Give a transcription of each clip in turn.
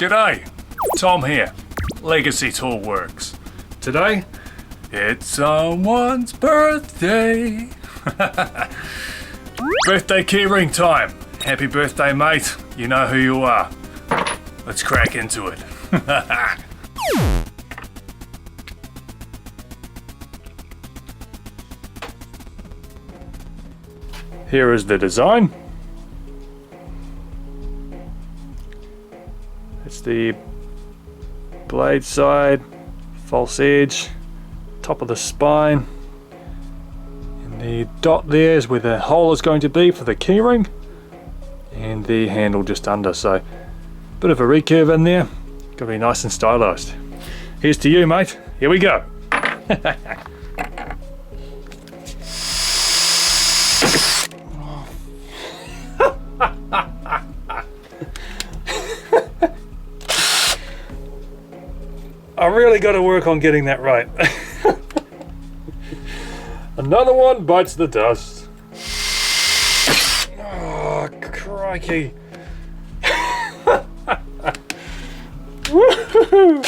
G'day, Tom here, legacytoolworks. Today, it's someone's birthday. Birthday keyring time. Happy birthday, mate. You know who you are. Let's crack into it. Here is the design. It's the blade side, false edge, top of the spine, and the dot there is where the hole is going to be for the keyring, and the handle just under, so bit of a recurve in there, gotta be nice and stylized. Here's to you, mate. Here we go. I really got to work on getting that right. Another one bites the dust. Oh, crikey. Woohoo!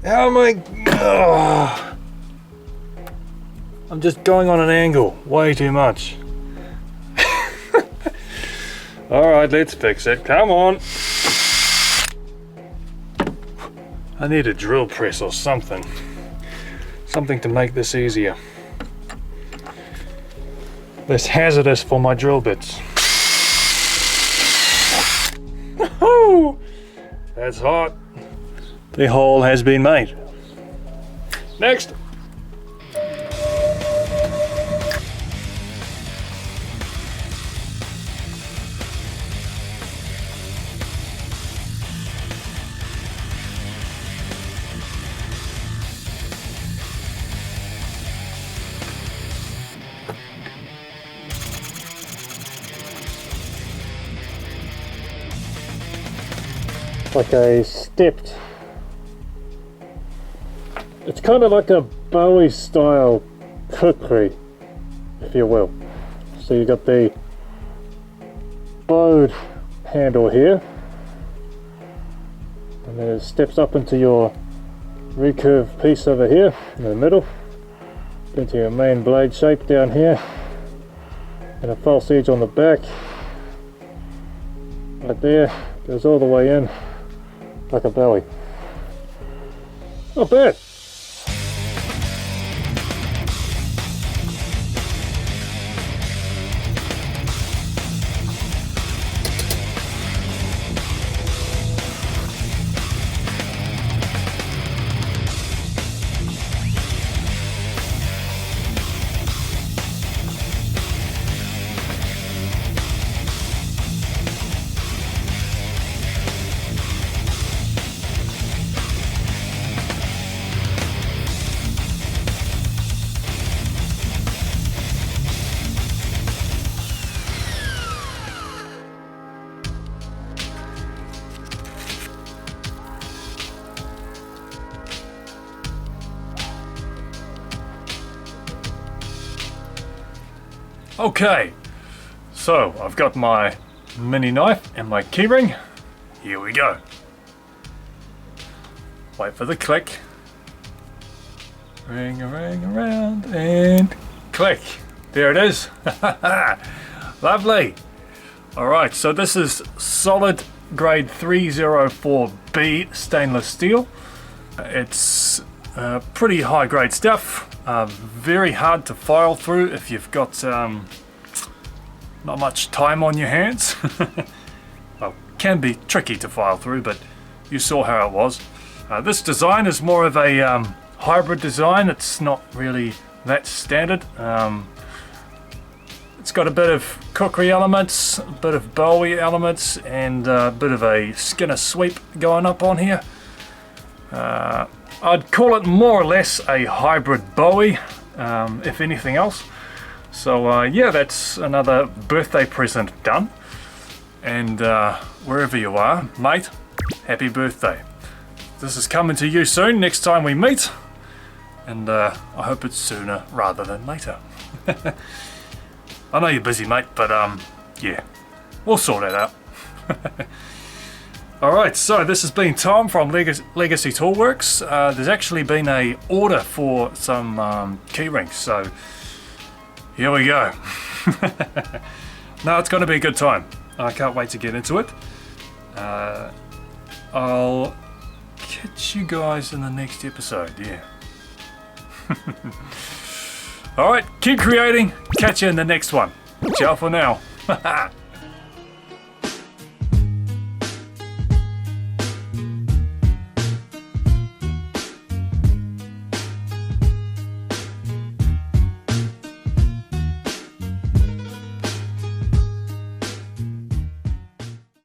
How am I? Oh. I'm just going on an angle way too much. Alright, let's fix it. Come on. I need a drill press or something. Something to make this easier. Less hazardous for my drill bits. Woohoo! That's hot. The hole has been made. Next. Like a stepped, it's kind of like a Bowie style kukri, if you will. So you got the bowed handle here, and then it steps up into your recurve piece over here in the middle, into your main blade shape down here, and a false edge on the back, right there, goes all the way in. Like a Bowie. Not bad. Okay, so I've got my mini knife and my keyring. Here we go. Wait for the click. Ring around and click. There it is. Lovely. Alright, so this is solid grade 304B stainless steel. It's pretty high grade stuff. Very hard to file through if you've got not much time on your hands. Well, can be tricky to file through, but you saw how it was. This design is more of a hybrid design. It's not really that standard. It's got a bit of kukri elements, a bit of Bowie elements, and a bit of a Skinner sweep going up on here. I'd call it more or less a hybrid Bowie, if anything else. So yeah, that's another birthday present done. And wherever you are, mate, happy birthday. This is coming to you soon, next time we meet. And I hope it's sooner rather than later. I know you're busy, mate, but yeah, we'll sort that out. Alright, so this has been Tom from Legacy Toolworks. There's actually been a order for some keyrings, so here we go. No, it's going to be a good time. I can't wait to get into it. I'll catch you guys in the next episode, yeah. Alright, keep creating. Catch you in the next one. Ciao for now.